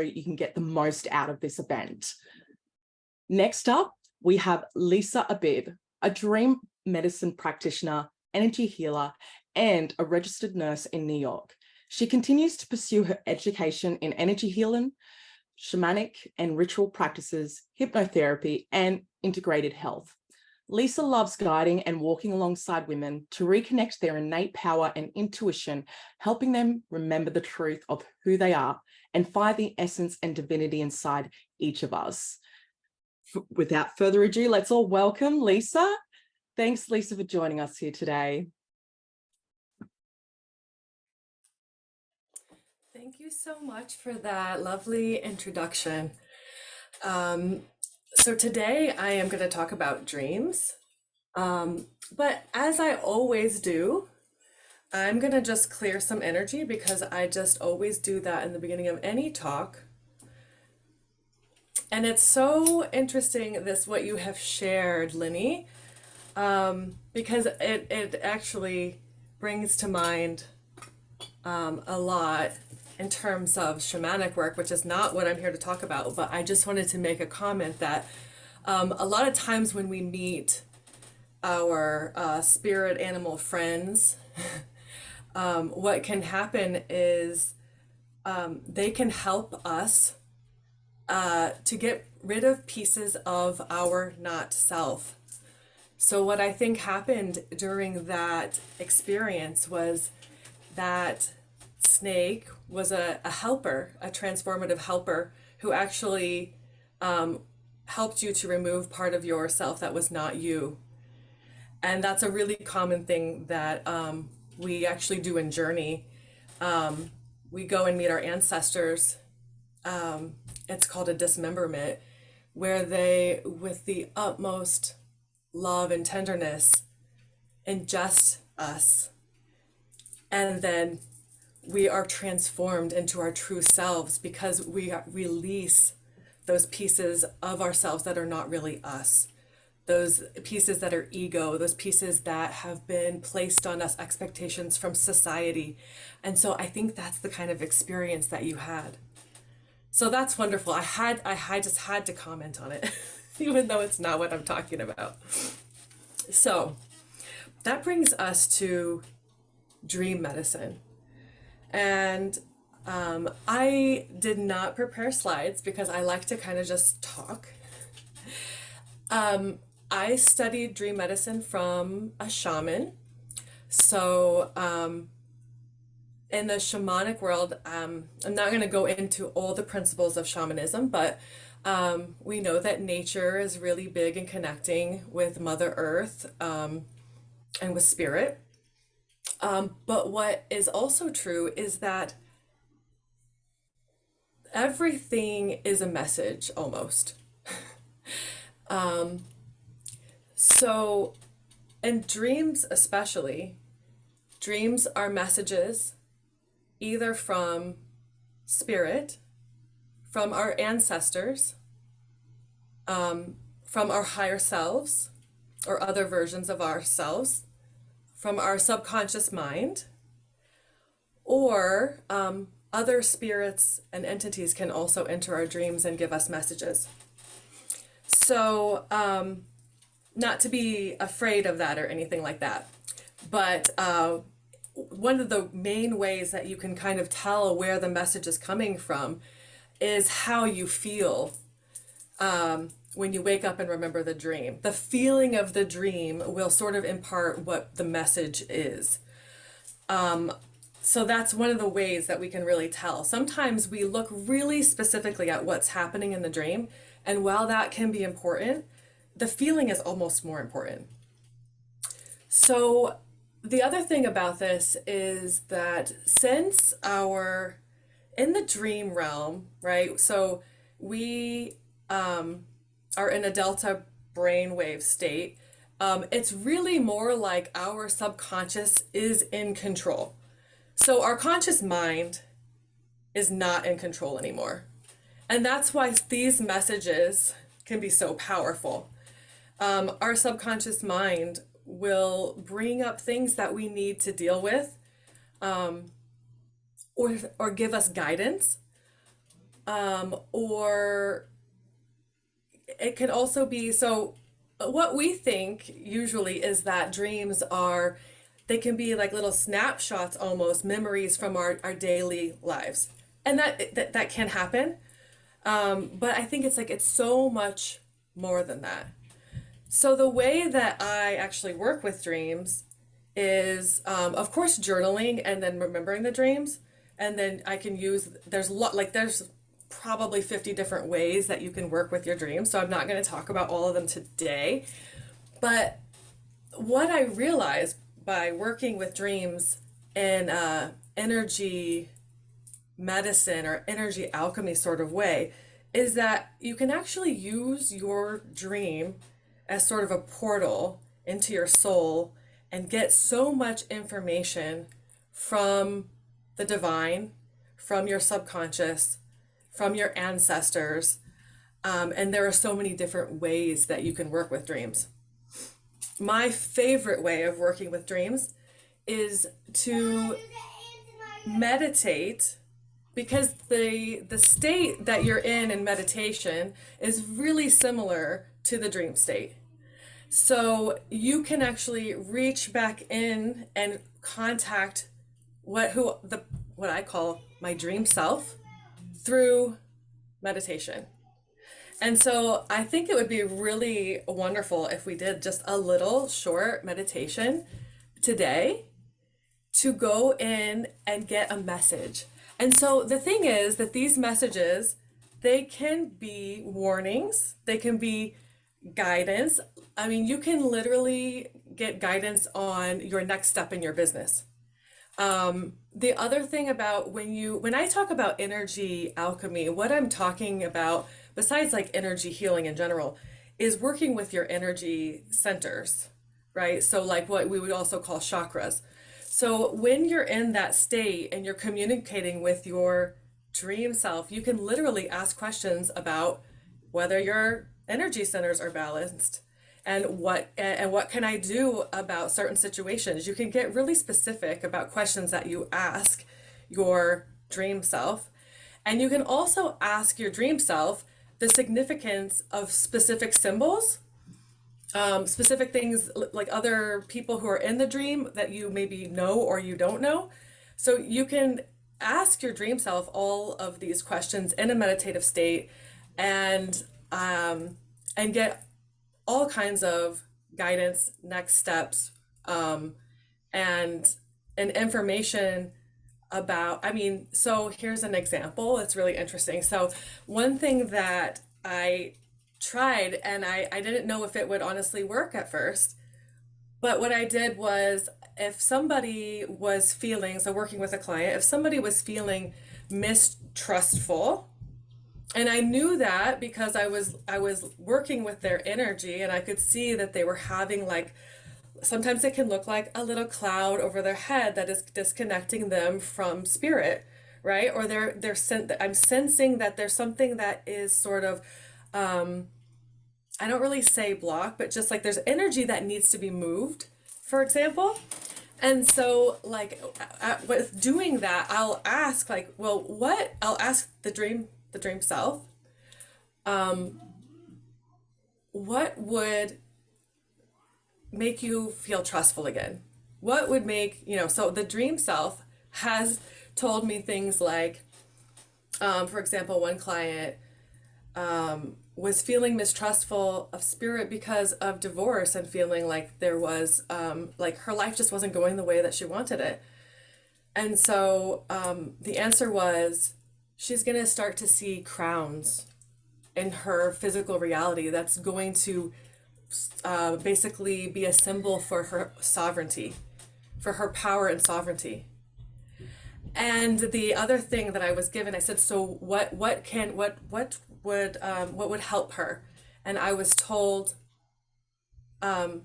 you can get the most out of this event. Next up, we have Lisa Abib, a dream medicine practitioner, energy healer, and a registered nurse in New York. She continues to pursue her education in energy healing, shamanic and ritual practices, hypnotherapy, and integrated health. Lisa loves guiding and walking alongside women to reconnect their innate power and intuition, helping them remember the truth of who they are and find the essence and divinity inside each of us. Without further ado, let's all welcome Lisa. Thanks, Lisa, for joining us here today. Thank you so much for that lovely introduction. So today I am going to talk about dreams, but as I always do, I'm going to just clear some energy because I just always do that in the beginning of any talk. And it's so interesting what you have shared, Linny, because it actually brings to mind a lot in terms of shamanic work, which is not what I'm here to talk about, but I just wanted to make a comment that a lot of times when we meet our spirit animal friends, what can happen is they can help us to get rid of pieces of our not self. So what I think happened during that experience was that snake was a helper, a transformative helper who actually helped you to remove part of yourself that was not you. And that's a really common thing that we actually do in Journey. We go and meet our ancestors. It's called a dismemberment, where they, with the utmost love and tenderness, ingest us. And then we are transformed into our true selves because we release those pieces of ourselves that are not really us. Those pieces that are ego, those pieces that have been placed on us, expectations from society. And so I think that's the kind of experience that you had. So that's wonderful. I just had to comment on it, even though it's not what I'm talking about. So that brings us to dream medicine. And I did not prepare slides because I like to kind of just talk. I studied dream medicine from a shaman. So in the shamanic world, I'm not going to go into all the principles of shamanism, but we know that nature is really big in connecting with Mother Earth and with spirit. But what is also true is that everything is a message almost. So in dreams especially, dreams are messages either from spirit, from our ancestors, from our higher selves or other versions of ourselves, from our subconscious mind, or other spirits and entities can also enter our dreams and give us messages. So not to be afraid of that or anything like that, but one of the main ways that you can kind of tell where the message is coming from is how you feel when you wake up and remember the dream. The feeling of the dream will sort of impart what the message is. So that's one of the ways that we can really tell. Sometimes we look really specifically at what's happening in the dream, and while that can be important, the feeling is almost more important. So the other thing about this is that since in the dream realm, right? So we are in a delta brainwave state. It's really more like our subconscious is in control. So our conscious mind is not in control anymore. And that's why these messages can be so powerful. Our subconscious mind will bring up things that we need to deal with, or give us guidance, or it could also be so what we think usually is that dreams are they can be like little snapshots, almost memories from our daily lives, and that can happen. But I think it's like it's so much more than that. So the way that I actually work with dreams is, of course, journaling and then remembering the dreams, and then I can use there's probably 50 different ways that you can work with your dreams. So I'm not going to talk about all of them today, but what I realized by working with dreams in energy medicine or energy alchemy sort of way is that you can actually use your dream as sort of a portal into your soul and get so much information from the divine, from your subconscious, from your ancestors. And there are so many different ways that you can work with dreams. My favorite way of working with dreams is to meditate, because the state that you're in meditation is really similar to the dream state. So you can actually reach back in and contact what I call my dream self through meditation. And so I think it would be really wonderful if we did just a little short meditation today to go in and get a message. And so the thing is that these messages, they can be warnings, they can be guidance. I mean, you can literally get guidance on your next step in your business. The other thing about when I talk about energy alchemy, what I'm talking about, besides like energy healing in general, is working with your energy centers, right? So like what we would also call chakras. So when you're in that state and you're communicating with your dream self, you can literally ask questions about whether your energy centers are balanced and what can I do about certain situations. You can get really specific about questions that you ask your dream self. And you can also ask your dream self the significance of specific symbols, specific things like other people who are in the dream that you maybe know or you don't know. So you can ask your dream self all of these questions in a meditative state, and get all kinds of guidance, next steps, and information about, I mean, so here's an example. It's really interesting. So one thing that I tried, and I didn't know if it would honestly work at first, but what I did was, if somebody was feeling, so working with a client, if somebody was feeling mistrustful, and I knew that because I was working with their energy, and I could see that they were having like, sometimes it can look like a little cloud over their head that is disconnecting them from spirit, right? Or I'm sensing that there's something that is sort of, I don't really say block, but just like there's energy that needs to be moved, for example. And so like with doing that, I'll ask like, well, I'll ask the dream self, what would make you feel trustful again? What would make, so the dream self has told me things like, for example, one client was feeling mistrustful of spirit because of divorce and feeling like there was, like her life just wasn't going the way that she wanted it. And so the answer was she's going to start to see crowns in her physical reality that's going to basically be a symbol for her sovereignty, for her power and sovereignty. And the other thing that I was given, I said, so what would help her? And I was told that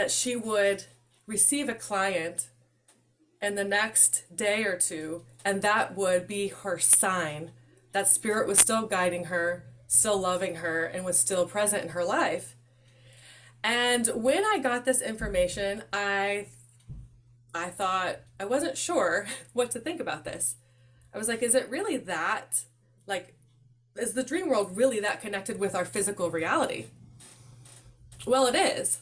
she would receive a client in the next day or two, and that would be her sign that spirit was still guiding her, still loving her, and was still present in her life. And when I got this information, I thought, I wasn't sure what to think about this. I was like, is it really that, like, is the dream world really that connected with our physical reality? Well, it is.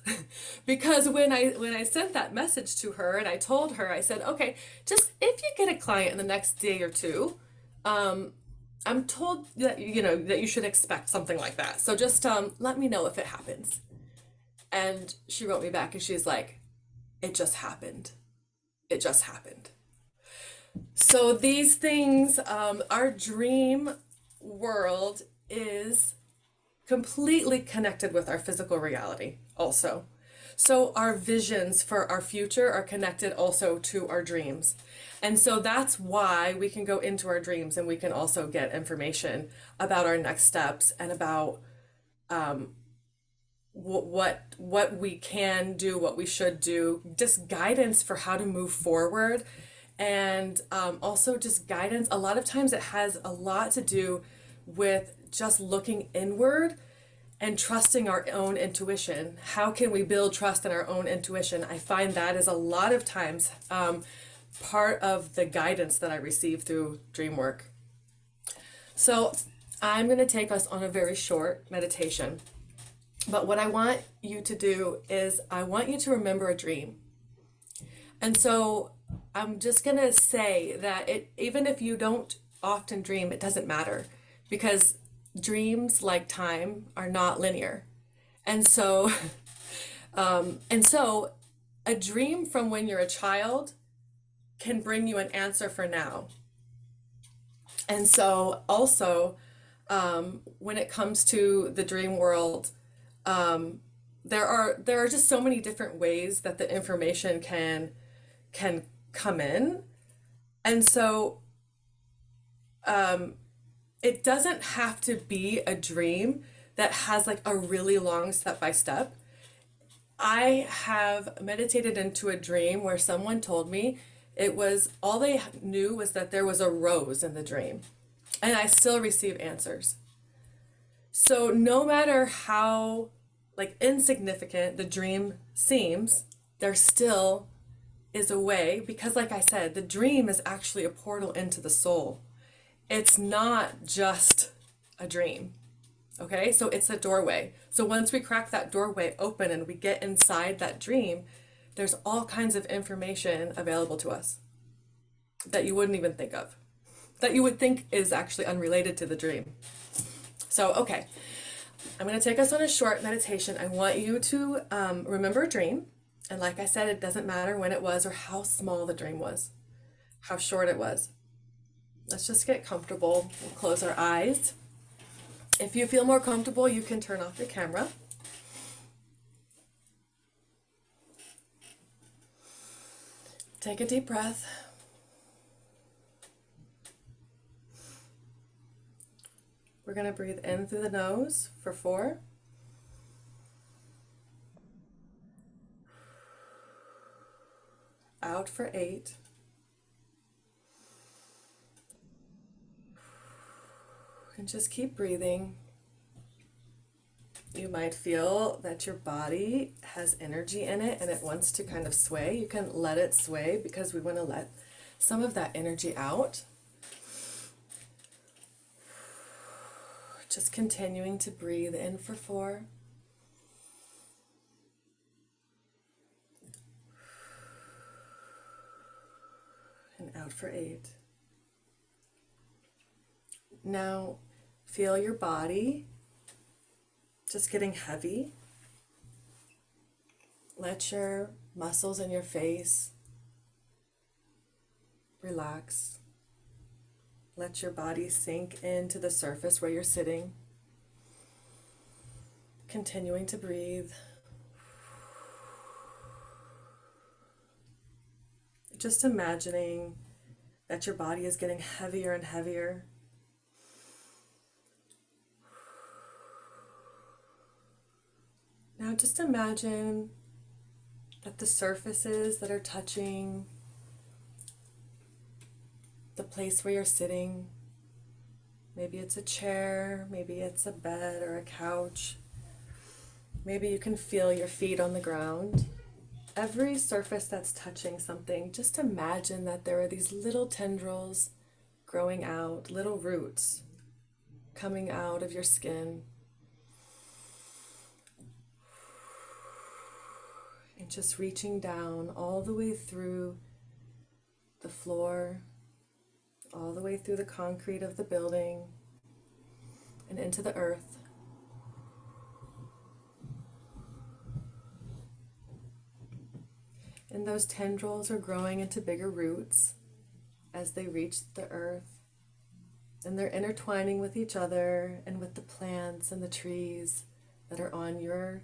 Because when I sent that message to her and I told her, I said, okay, just if you get a client in the next day or two, um, I'm told that that you should expect something like that. So just let me know if it happens. And she wrote me back and she's like, it just happened. It just happened. So these things, our dream world is completely connected with our physical reality also. So our visions for our future are connected also to our dreams. And so that's why we can go into our dreams and we can also get information about our next steps and about what we can do, what we should do, just guidance for how to move forward, and also just guidance. A lot of times it has a lot to do with just looking inward and trusting our own intuition. How can we build trust in our own intuition? I find that is a lot of times part of the guidance that I receive through dream work. So I'm going to take us on a very short meditation. But what I want you to do is I want you to remember a dream. And so I'm just going to say that even if you don't often dream, it doesn't matter, because dreams, like time, are not linear. And so and so a dream from when you're a child can bring you an answer for now. And so also when it comes to the dream world, there are just so many different ways that the information can come in. And so it doesn't have to be a dream that has like a really long step by step. I have meditated into a dream where someone told me it was all they knew was that there was a rose in the dream, and I still receive answers. So no matter how like insignificant the dream seems, there still is a way, because like I said, the dream is actually a portal into the soul. It's not just a dream. Okay, so it's a doorway. So once we crack that doorway open and we get inside that dream, there's all kinds of information available to us that you wouldn't even think of, that you would think is actually unrelated to the dream. So, okay, I'm going to take us on a short meditation. I want you to remember a dream. And like I said, it doesn't matter when it was or how small the dream was, how short it was. Let's just get comfortable. We'll close our eyes. If you feel more comfortable, you can turn off your camera. Take a deep breath. We're going to breathe in through the nose for 4. Out for 8. And just keep breathing. You might feel that your body has energy in it and it wants to kind of sway. You can let it sway because we want to let some of that energy out. Just continuing to breathe in for 4. And out for 8. Now feel your body just getting heavy. Let your muscles in your face relax. Let your body sink into the surface where you're sitting. Continuing to breathe. Just imagining that your body is getting heavier and heavier. Now just imagine that the surfaces that are touching the place where you're sitting, maybe it's a chair, maybe it's a bed or a couch, maybe you can feel your feet on the ground. Every surface that's touching something, just imagine that there are these little tendrils growing out, little roots coming out of your skin. And just reaching down all the way through the floor, all the way through the concrete of the building, and into the earth. And those tendrils are growing into bigger roots as they reach the earth. And they're intertwining with each other and with the plants and the trees that are on your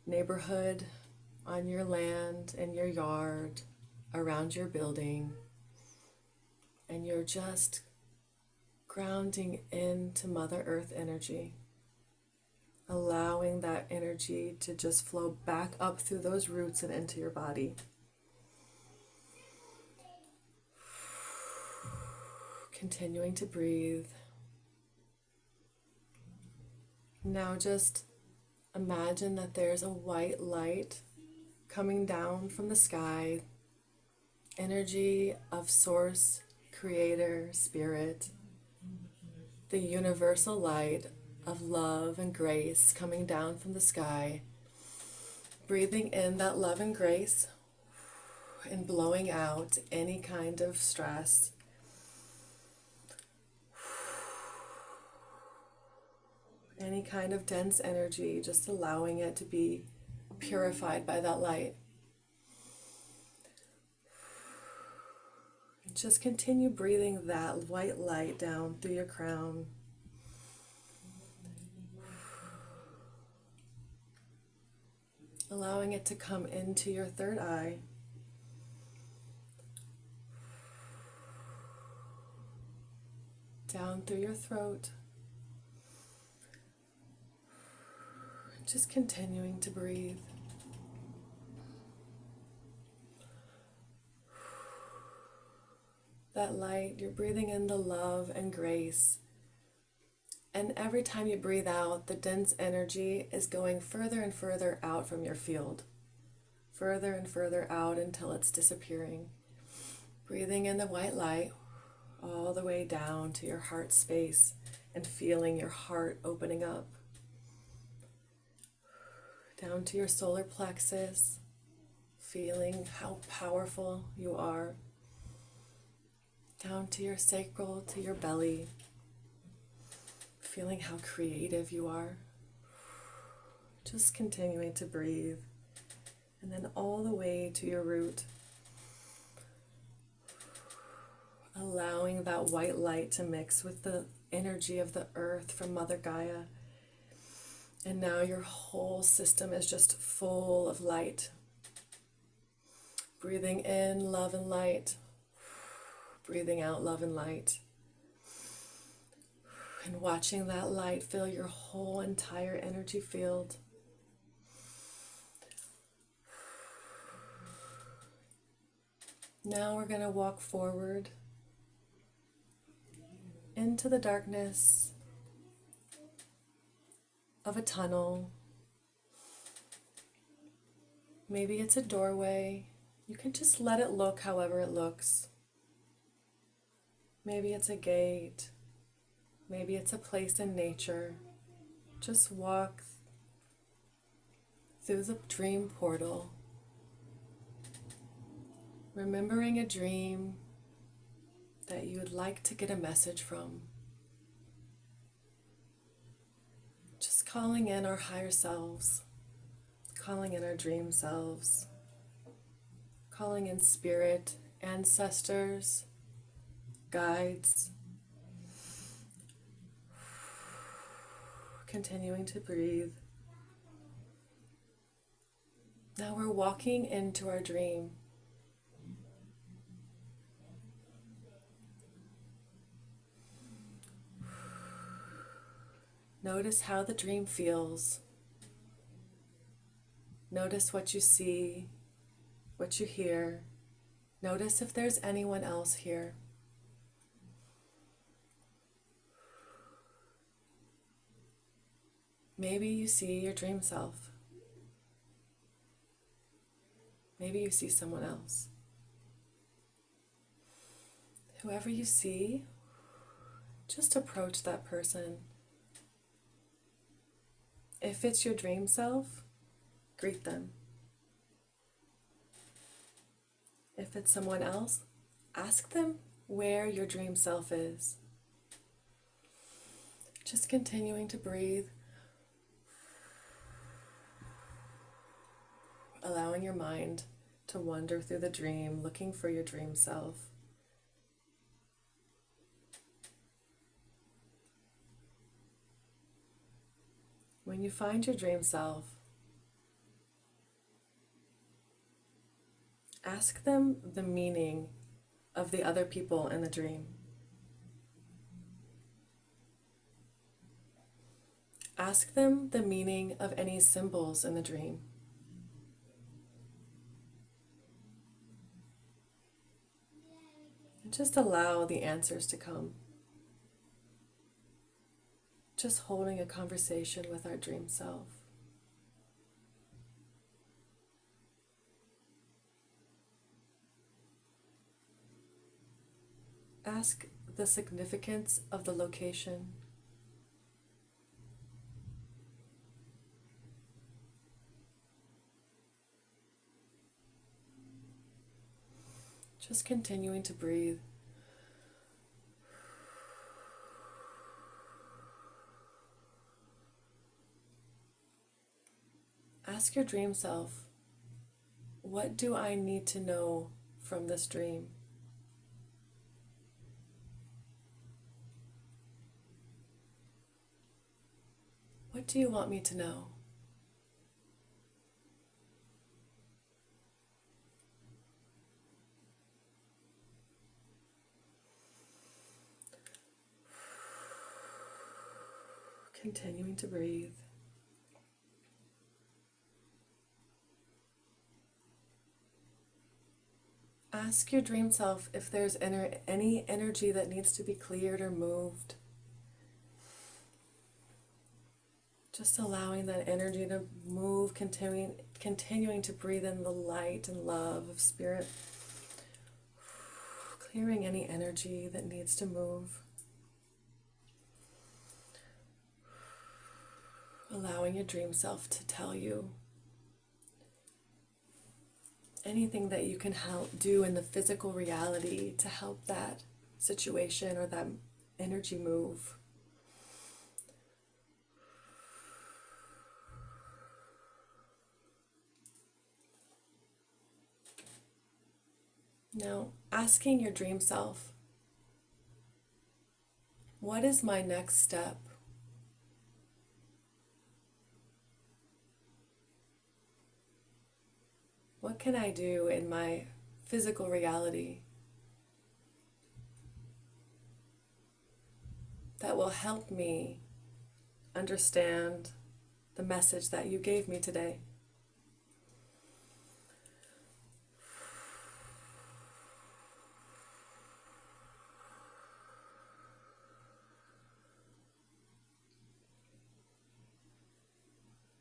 neighborhood, on your land, in your yard, around your building. And you're just grounding into Mother Earth energy, allowing that energy to just flow back up through those roots and into your body. Continuing to breathe. Now just imagine that there's a white light coming down from the sky, energy of Source, Creator, Spirit, the universal light of love and grace coming down from the sky, breathing in that love and grace and blowing out any kind of stress. Any kind of dense energy, just allowing it to be purified by that light. And just continue breathing that white light down through your crown. Allowing it to come into your third eye. Down through your throat. Just continuing to breathe. That light, you're breathing in the love and grace. And every time you breathe out, the dense energy is going further and further out from your field. Further and further out until it's disappearing. Breathing in the white light all the way down to your heart space and feeling your heart opening up. Down to your solar plexus, feeling how powerful you are. Down to your sacral, to your belly, feeling how creative you are. Just continuing to breathe. And then all the way to your root. Allowing that white light to mix with the energy of the earth from Mother Gaia. And now your whole system is just full of light. Breathing in love and light. Breathing out love and light. And watching that light fill your whole entire energy field. Now we're going to walk forward into the darkness of a tunnel. Maybe it's a doorway. You can just let it look however it looks. Maybe it's a gate. Maybe it's a place in nature. Just walk through the dream portal, remembering a dream that you would like to get a message from. Just calling in our higher selves, calling in our dream selves, calling in spirit, ancestors, guides. Continuing to breathe. Now we're walking into our dream. Notice how the dream feels. Notice what you see, what you hear. Notice if there's anyone else here. Maybe you see your dream self. Maybe you see someone else. Whoever you see, just approach that person. If it's your dream self, greet them. If it's someone else, ask them where your dream self is. Just continuing to breathe, allowing your mind to wander through the dream, looking for your dream self. When you find your dream self, ask them the meaning of the other people in the dream. Ask them the meaning of any symbols in the dream. And just allow the answers to come. Just holding a conversation with our dream self. Ask the significance of the location. Just continuing to breathe. Ask your dream self, what do I need to know from this dream? What do you want me to know? Continuing to breathe. Ask your dream self if there's any energy that needs to be cleared or moved. Just allowing that energy to move, continuing to breathe in the light and love of spirit. Clearing any energy that needs to move. Allowing your dream self to tell you anything that you can help do in the physical reality to help that situation or that energy move. Now, asking your dream self, what is my next step? What can I do in my physical reality that will help me understand the message that you gave me today?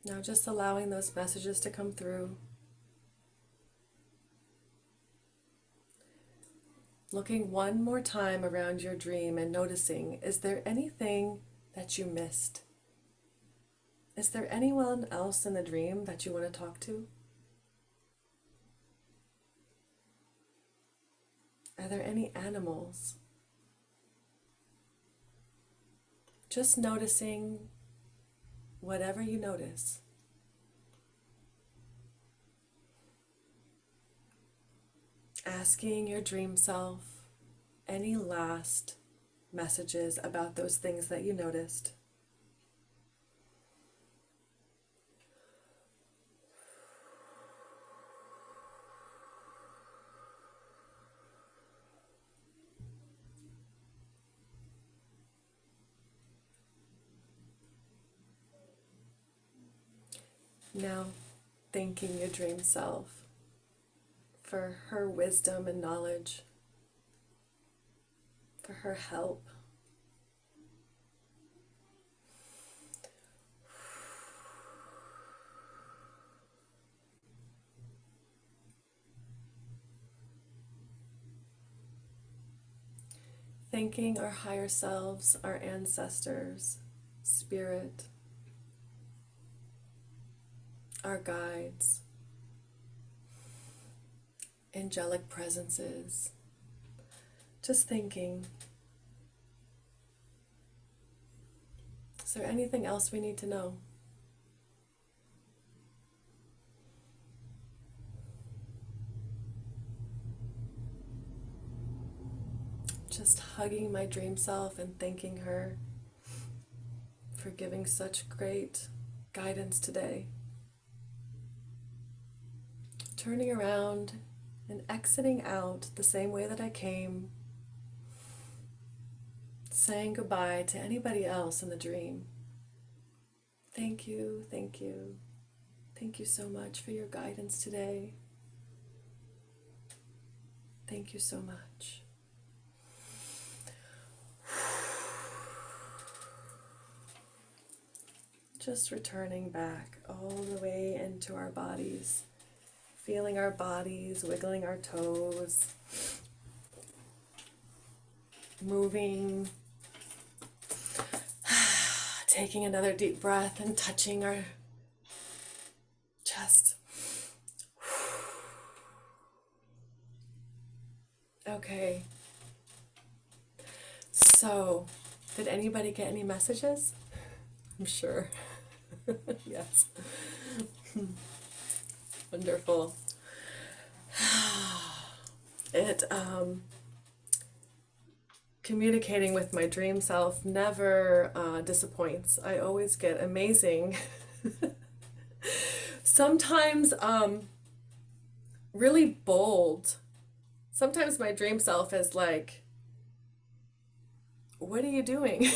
Now just allowing those messages to come through. Looking one more time around your dream and noticing, is there anything that you missed? Is there anyone else in the dream that you want to talk to? Are there any animals? Just noticing whatever you notice. Asking your dream self any last messages about those things that you noticed. Now, thanking your dream self for her wisdom and knowledge, for her help. thanking our higher selves, our ancestors, spirit, our guides, angelic presences. Just thinking, is there anything else we need to know? Just hugging my dream self and thanking her for giving such great guidance today. Turning around and exiting out the same way that I came, saying goodbye to anybody else in the dream. Thank you, thank you. Thank you so much for your guidance today. Thank you so much. Just returning back all the way into our bodies, feeling our bodies, wiggling our toes, moving, taking another deep breath and touching our chest. Okay. So, did anybody get any messages? I'm sure. Yes. Wonderful. Communicating with my dream self never disappoints. I always get amazing, sometimes really bold. Sometimes my dream self is like, what are you doing?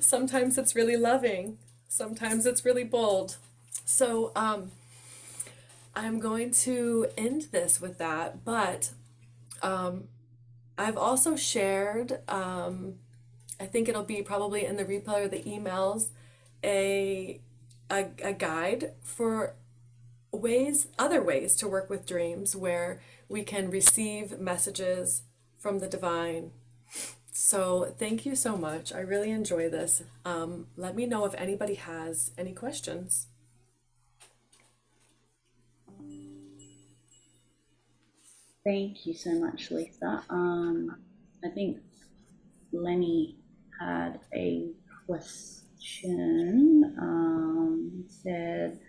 Sometimes it's really loving. Sometimes it's really bold. So I'm going to end this with that, but I've also shared, I think it'll be probably in the replay or the emails, a guide for other ways to work with dreams where we can receive messages from the divine. So thank you so much. I really enjoy this. Let me know if anybody has any questions. Thank you so much, Lisa. I think Lenny had a question. Said,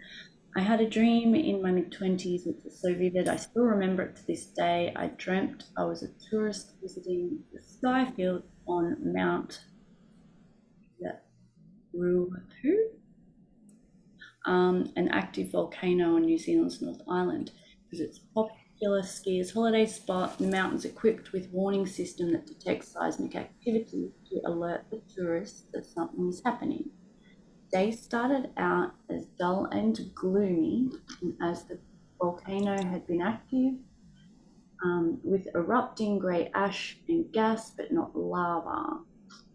I had a dream in my mid-20s, which was so vivid. I still remember it to this day. I dreamt I was a tourist visiting the sky field on Mount Ruapu, an active volcano on New Zealand's North Island, because it's a popular skiers' holiday spot. The mountain's equipped with warning system that detects seismic activity to alert the tourists that something is happening. Day started out as dull and gloomy, and as the volcano had been active, with erupting grey ash and gas, but not lava.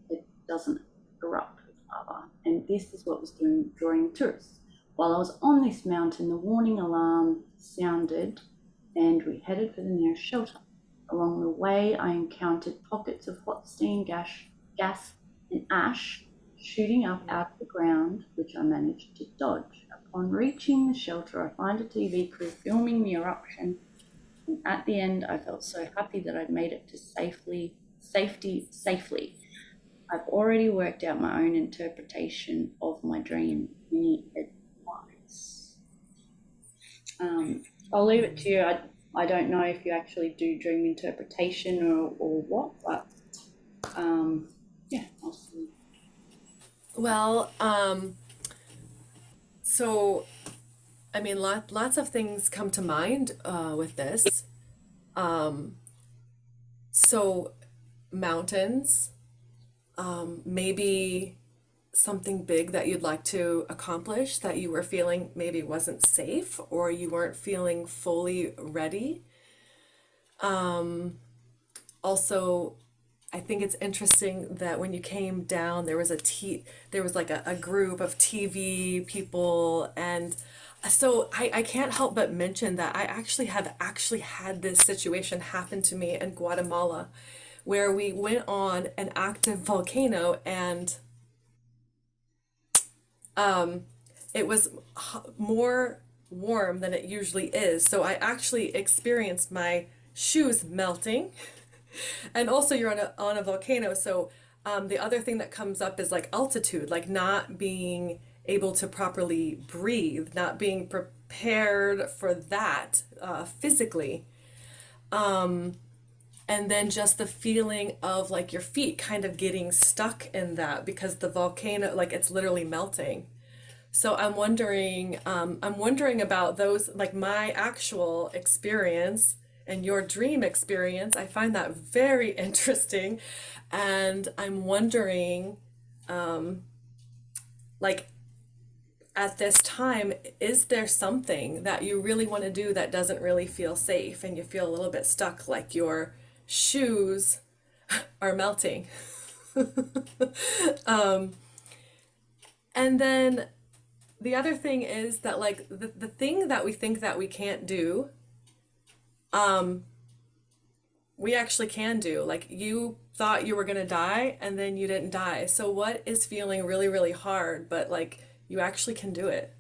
It doesn't erupt with lava, and this is what was drawing tourists. While I was on this mountain, the warning alarm sounded, and we headed for the nearest shelter. Along the way, I encountered pockets of hot steam, gas, and ash shooting up out of the ground, which I managed to dodge. Upon reaching the shelter, I find a TV crew filming the eruption, and at the end, I felt so happy that I'd made it to safety safely. I've already worked out my own interpretation of my dream. Any advice? I'll leave it to you. I don't know if you actually do dream interpretation or what, but yeah, I'll see. Well, so, I mean, lots of things come to mind with this. So, mountains, maybe something big that you'd like to accomplish that you were feeling maybe wasn't safe or you weren't feeling fully ready. Also, I think it's interesting that when you came down, there was like a group of TV people, and so I can't help but mention that I actually had this situation happen to me in Guatemala, where we went on an active volcano, and it was more warm than it usually is. So I actually experienced my shoes melting. And also you're on a volcano, so the other thing that comes up is like altitude, like not being able to properly breathe, not being prepared for that physically. And then just the feeling of like your feet kind of getting stuck in that because the volcano, like it's literally melting. So I'm wondering about those, like my actual experience and your dream experience. I find that very interesting, and I'm wondering, like at this time, is there something that you really want to do that doesn't really feel safe, and you feel a little bit stuck, like your shoes are melting? And then the other thing is that like the thing that we think that we can't do, we actually can do. Like you thought you were gonna die and then you didn't die. So what is feeling really, really hard, but like you actually can do it?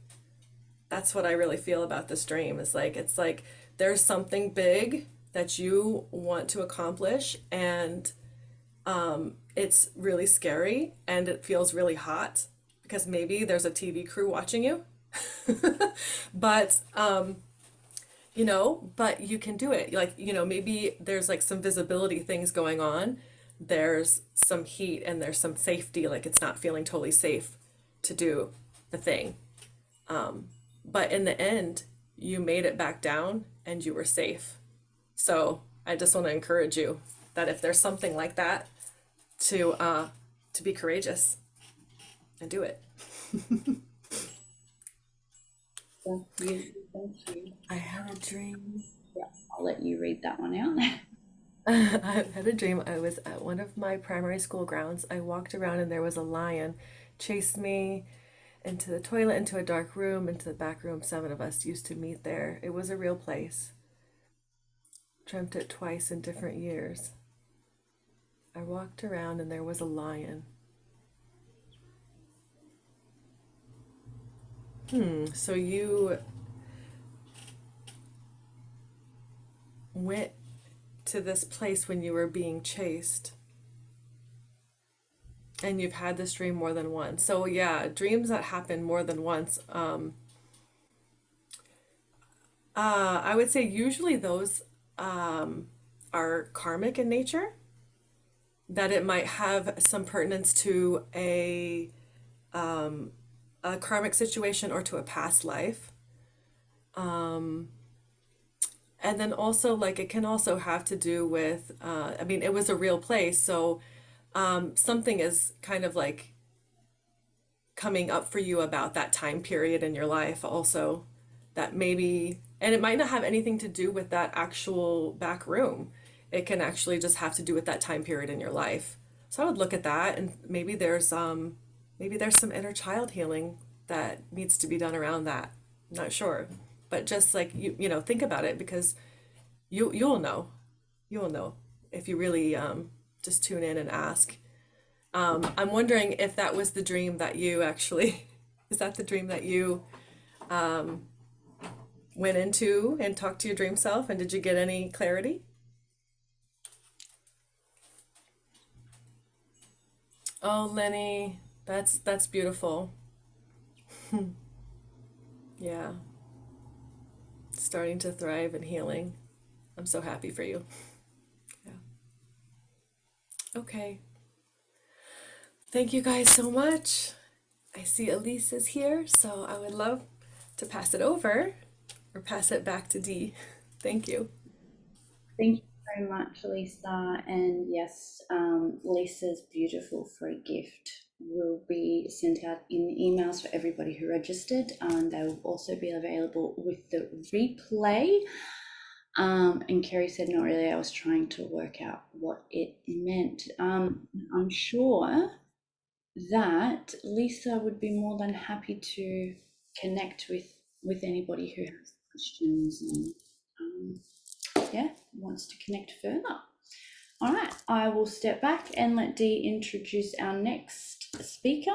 That's what I really feel about this dream. Is like it's like there's something big that you want to accomplish, and it's really scary and it feels really hot because maybe there's a TV crew watching you. But but you can do it. Like, maybe there's like some visibility things going on. There's some heat and there's some safety, like it's not feeling totally safe to do the thing. But in the end, you made it back down and you were safe. So I just want to encourage you that if there's something like that, to be courageous and do it. Thank you. Thank you. I had a dream. Yeah, I'll let you read that one out. I had a dream. I was at one of my primary school grounds. I walked around and there was a lion chased me into the toilet, into a dark room, into the back room. 7 of us used to meet there. It was a real place. Dreamt it twice in different years. I walked around and there was a lion. So you went to this place when you were being chased, and you've had this dream more than once. So yeah, dreams that happen more than once. I would say usually those are karmic in nature. That it might have some pertinence to a karmic situation or to a past life. And then also, like, it can also have to do with, I mean, it was a real place. So something is kind of like coming up for you about that time period in your life, also, that maybe, and it might not have anything to do with that actual back room. It can actually just have to do with that time period in your life. So I would look at that, and maybe there's some inner child healing that needs to be done around that. I'm not sure, but just like think about it, because you'll know if you really just tune in and ask. I'm wondering if that was the dream that you actually is that the dream that you went into and talked to your dream self, and did you get any clarity? Oh, Lenny, that's beautiful. Yeah, starting to thrive and healing. I'm so happy for you. Yeah. Okay. Thank you guys so much. I see Elise is here, so I would love to pass it over or pass it back to Dee. Thank you. Thank you very much, Lisa. And yes, Lisa's beautiful free gift will be sent out in emails for everybody who registered, and they will also be available with the replay. And Kerry said, not really, I was trying to work out what it meant. I'm sure that Lisa would be more than happy to connect with anybody who has questions and wants to connect further. All right, I will step back and let Dee introduce our next speaker,